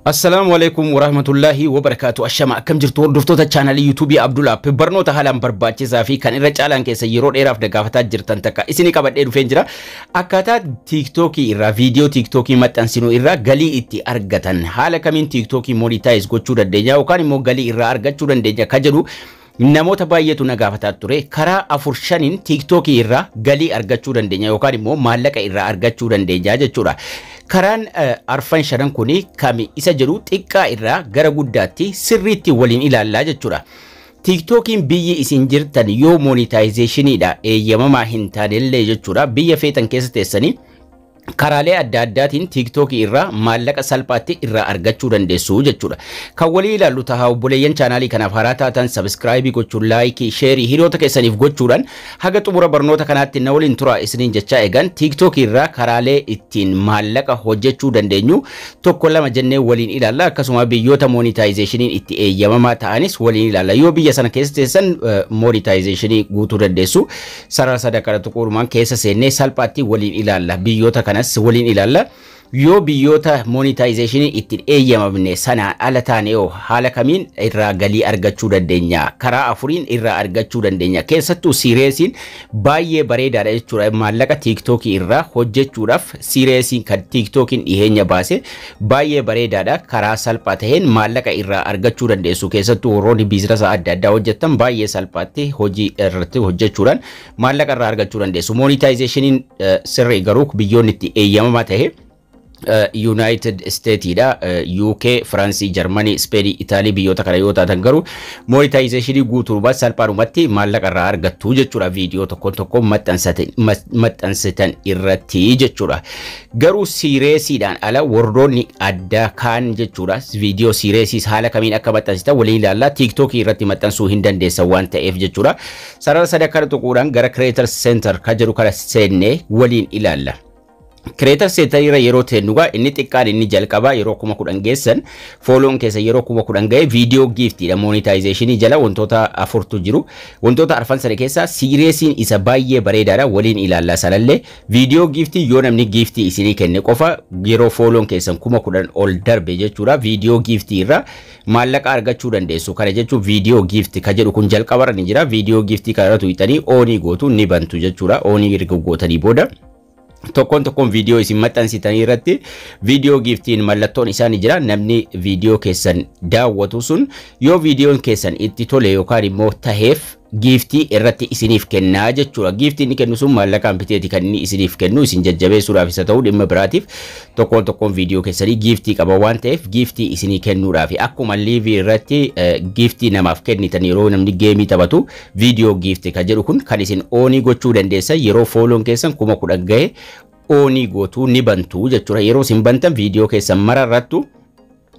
Assalamualaikum warahmatullahi wabarakatuh. Ashama akkam jirtu hordoftoota chaanalii YouTube Abdullah barnoota haalaan barbaachisaa fi kan irra caalaan keessa yeroo dheeraaf gaafataa jirtan takka isinii qabadhee dhufeen jira. Akkaataa TikTok irraa viidiyoo TikTok maxxansinu irraa galii itti argatan haala kamiin TikTok monetize gochuu dandeenya yookaan immoo galii irraa argachuu dandeenya ka jedhu namoota baay'eetu na gaafataa ture. Karaa 4-5 TikTok irraa galii argachuu dandeenya yookaan immoo maallaqa irraa argachuu dandeenya jechuudha. Karaan arfan shanan kuni kami isa jedhu xiqqaa irraa gara guddaatti sirriitti waliin ilaallaa jechuudha. TikTokiin biyyi isin jirtan yoo monetizationidha eeyyamamaa hin taanellee jechuudha. Biyya feetan keessa teessanii karaalee adda addaatiin TikTok irraa maallaqa salphaatti irraa argachuu dandeessu jechuudha. Kan walii ilaallu tahaa obboleeyyan chaanaalii kanaaf haaraa taatan subscribe gochuun like share hiriyoota keessaniif gochuudhaan haga xumura barnoota kanaatti na waliin tura isiniin jechaa eegan TikTok irraa karaalee ittiin maallaqa hojjechuu dandeenyu tokko lama jennee waliin ilaalla. Akkasuma biyyoota monetizationiin itti eeyyamamaa ta'anis waliin ilaalla. Yoo biyya sana keessa teessan monetizationii guutuu dandeessu sarara sadarkaa tuqurumaan keessa seennee salphaatti waliin ilaalla. Biyyoota kanas waliin ilaalla. Yoo biyyoota monetization ittiin eeyyamamne sanaan ala taanee haala kamiin irraa galii argachuu dandeenya karaa afuriin irraa argachuu dandeenya. Keessattuu sireesiin baay'ee bareedaadha jechuudha. Maallaqa TikTok irraa hojjechuudhaaf sireesiin kan TikTokin dhiheenya baase baay'ee bareedaadha. Karaa salphaa ta'een maallaqa irraa argachuu dandeessu. Keessattuu warroonni biizinasa adda addaa hojjetan baay'ee salphaatti hojii irratti hojjechuudhaan maallaqa irraa argachuu dandeessu. Monetizationiin sirrii garuu biyyoonni itti eeyyamamaa ta'e United States da UK, France, Germany, Spain, Italy biyyoota kana yoo taatan garuu monetization guutuudhaan salphaadhumatti maallaqa irraa argattu jechuudha. Viidiyoo tokko maxxansitan irratti jechuudha. Garuu sireesiidhaan ala warroonni adda kaan jechuudha. Viidiyoo sireesiis haala kamiin akka maxxansitan waliin ilaalla. TikTok irratti maxxansuu hin dandeessan waan ta'eef jechuudha. Sarara sadarkaa tuquudhaan gara Creator Center ka jedhu kana seennee waliin ilaalla. Creator Center yeroo teenugaa inni xiqqaan inni jalqabaa yeroo 10 geessan follow keessa yeroo 10 gahe video gift da monetization jala wantoota afurtu jiru. Wantoota arfan sana keessa sireesiin isa baay'ee bareedaadha waliin ilaalla. Sanallee video gift yoo namni gift isinii kenne qofa yeroo follow keessan 10 ol darbe jechuudha. Video gift irraa maallaqa argachuu dandeessu. Kana jechuun video gift ka jedhu kun jalqabarra ni jira. Video gift kana tuqxanii onii gootu ni bantu jechuudha. Onii erga gootanii booda tokkoon viidiyoo isin maxxansitanii irratti viidiyoo giftiin mallattoon isaanii jira. Namni viidiyoo keessan daawwatu sun yoo viidiyoon keessan itti tole yookaan immoo taheef giftii irratti isiniif kennaa jechuudha. Giftiin inni kennu sun maallaqaan biteeti kan inni isiniif kennu isin jajjabeessuudhaaf isa ta'uu dhimma biraatiif tokkoon viidiyoo keessanii giftii qaba waan ta'eef giftii isinii kennuudhaaf akkuma liivii irratti giftii namaaf kennitan yeroo namni geemii taphatu viidiyoo giftii ka jedhu kun kan isin oonii gochuu dandeessan yeroo fooloon keessan 10 gahe oonii gootuu ni bantu jechuudha. Yeroo isin bantan viidiyoo keessan mararrattu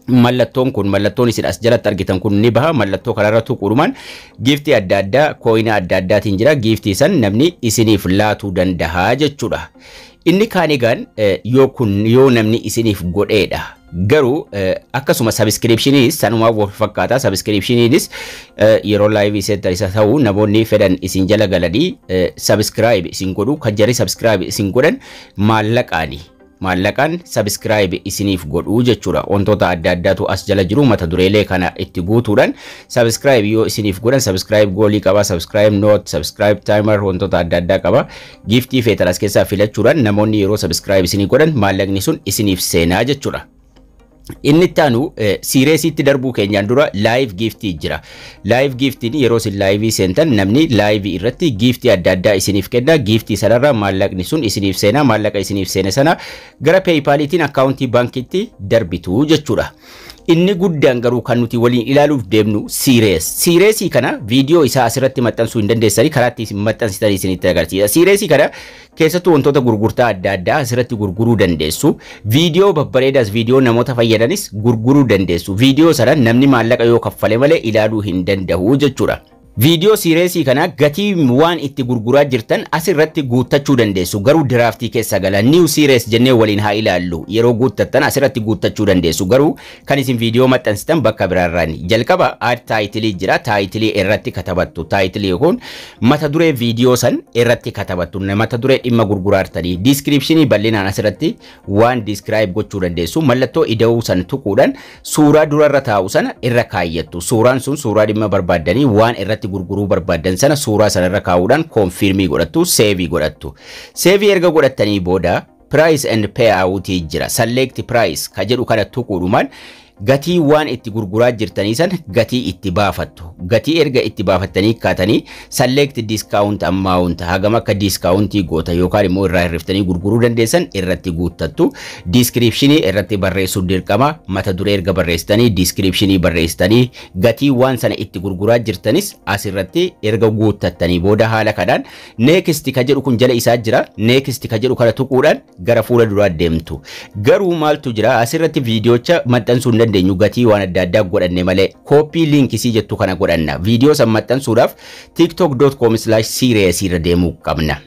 mallattoon kun mallattoon isin as jalatti argitan kun ni baha. Mallattoo kanarratti tuquudhaan giftii adda addaa kooyina adda addaatiin jira. Giftii san namni isiniif laatuu danda'a jechuudha. Inni kaan egaan yoo namni isiniif godheedha. Garuu akkasuma subscriptionis sanuma wal fakkaata. Subscriptionis yeroo live center isa ta'u namoonni fedhan isin jala galanii subscribe isin godhu kan jarri subscribe isin godhan maallaqaan subscribe isiniif godhu jechuudha. Wantoota adda addaatu as jala jiru mata dureelee kana itti guutuudhaan subscribe yoo isiniif godhan subscribe goolii qaba, subscribe note, subscribe timer wantoota adda addaa qaba. Giftii feetan as keessaa filachuudhaan namoonni yeroo subscribe isinii godhan maallaqni sun isiniif seenaa jechuudha. Inni taanu sireesitti darbuu keenyaan dura live giftii jira. Live giftiin yeroo isin live seentan namni live irratti giftii adda addaa isiniif kenna. Giftii sanarra maallaqni sun isiniif seena. Maallaqa isiniif seene sana gara PayPalitiin akkaawuntii baankiitti darbitu jechuudha. Inni guddaan garuu kan nuti waliin ilaaluuf deemnu sireesii kana viidiyoo isaa asirratti maxxansuu hin dandeessanii karaatti isin maxxansitan isinitti agarsiisa. Sireesii kana keessattuu wantoota gurgurtaa adda addaa asirratti gurguruu dandeessu. Viidiyoo babbareedaas viidiyoo namoota fayyadanis gurguruu dandeessu. Viidiyoo sana namni maallaqa yoo kaffale malee ilaaluu hin danda'u jechuudha. Viidiyoo siireesii kana gatii waan itti gurguraa jirtan asirratti guuttachuu dandeessu. Garuu diraaftii keessa gala new series jennee waliin haa ilaallu. Yeroo guuttattan asirratti guuttachuu dandeessu. Garuu kan isin viidiyoo maxxansitan bakka biraarraani. Jalqaba add title jira. Title irratti katabattu. Title kun mata duree viidiyoo san irratti katabattu. Mata duree dhimma gurguraartanii. Description bal'inaan asirratti waan describe gochuu dandeessu. Mallattoo ida'uu san tuquudhaan suuraa durarra taa'u sana irra kaayyattu. Suuraan sun suuraa dhimma barbaaddanii waan irratti gurguruu barbaadan sana suuraa sanarra kaa'uudhaan konfirmii godhattu, seevii godhattu. Seevii erga godhattanii booda price and payout jira. Select price ka jedhu kana tuquudhumaan gatii waan itti gurguraa jirtanii san gatii itti baafattu. Gatii erga itti baafattanii kaatanii select discount amount hagam akka discountii goota yookaan immoo irraa hirriftanii gurguruu dandeessan irratti guuttattu. Description irratti barreessuu dirqama. Mata duree erga barreessitanii description barreessitanii gatii waan sana itti gurguraa jirtanis asirratti erga guuttattanii booda haala kanaan next ka jedhu kun jala isaa jira. Next ka jedhu kana tuquudhaan gara fuula duraa deemtu. Garuu maaltu jira asirratti viidiyoocha maxxansuu dandeenyu gatii waan adda addaa godhanne malee copy link isii jettu kana godhanna. Viidiyoo san maxxansuudhaaf tiktok.com/series irra deemuu qabna.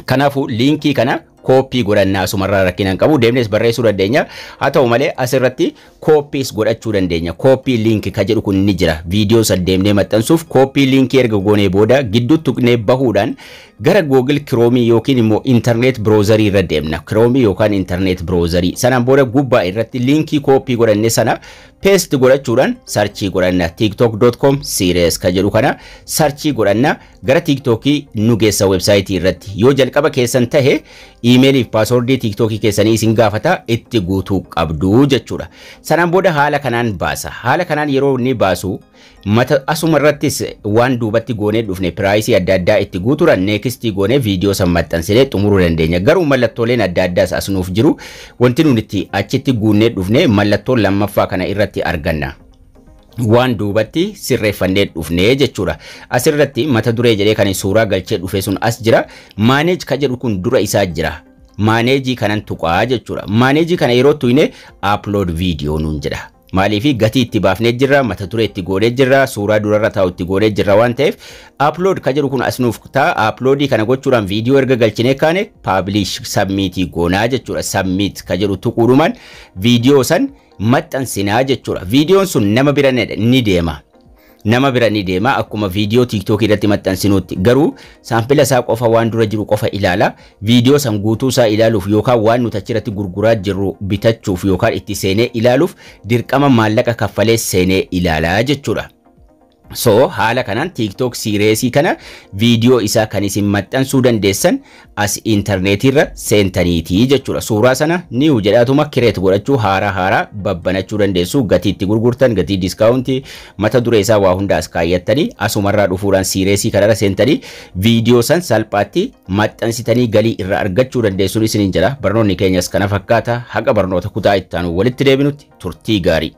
Kanaafuu linkii kana copy godhanna asumarraa rakkinaan qabu deemnes barreessuu dandeenya. Haa ta'u malee asirratti copies godhachuu dandeenya. Copy link ka jedhu kun ni jira. Viidiyoo san deemnee maxxansuuf copy link erga goonee booda gidduu tuqnee bahuudhaan gara Google Chrome yookiin immoo internet browser irra deemna. Chrome yookaan internet browser sanaan booda gubbaa irratti linkii copy godhanne sana paste godhachuudhaan search godhanna. tiktok.com/series ka jedhu kana search godhanna. Gara TikTokii nu geessa website irratti. Yoo jalqaba keessan tahe email fi password TikTokii keessanii isin gaafata itti guutuu qabdu jechuudha. Sanaan booda haala kanaan baasa. Haala kanaan yeroo inni baasu mata asumarrattis waan duubatti goonee dhufne price adda addaa itti guuturan next goonee viidiyoo san maxxansinee xumuruu dandeenya. Garuu mallattooleen adda addaas asnuuf jiru. Wanti nuti achitti guunnee dhufne mallattoo lammaffaa kana irratti arganna. Waan duubatti sirreeffannee dhufne jechuudha. Asirratti mata duree jedhee kan suuraa galchee dhufe sun as jira. Manage ka jedhu kun dura isaa jira. Manage kanan tuqaa jechuudha. Manage kana yeroo tuyne upload video nuun jedha. Maaliifi gatii itti baafnee jirra, mata duree itti goonee jirra, suuraa durarra taa'u itti goonee jirra waan ta'eef upload ka jedhu kun asnuuf ta'a. Upload kana gochuudhaan viidiyoo erga galchinee kaane publish submit goonaa jechuudha. Submit ka jedhu tuquudhumaan viidiyoo san maxxansinaa jechuudha. Viidiyoon sun nama bira ni deema. Nama bira ni deema akkuma viidiyoo TikTok irratti maxxansinuutti. Garuu saampila isaa qofa waan dura jiru qofa ilaala. Viidiyoo san guutuu isaa ilaaluuf yookaan waan nuti achirratti gurguraa jirru bitachuuf yookaan itti seenee ilaaluuf dirqama maallaqa kaffalee seenee ilaalaa jechuudha. So haala kanaan TikTok series kana viidiyoo isaa kan isin maxxansuu dandeessan as internetirra seentaniitii jechuudha. Suuraa sana new jedhaatuma create godhachuu haaraa babbanachuu dandeessu. Gatii itti gurgurtan, gatii discountii, mata duree isaa waa hunda as kaayyattanii asumarraa dhufuudhaan series kanarra seentanii viidiyoo san salphaatti maxxansitanii galii irra argachuu dandeessuun isiniin jira. Barnoonni keenyas kana fakkaata. Haga barnoota kutaa itti aanu walitti deebinutti turtii gaarii.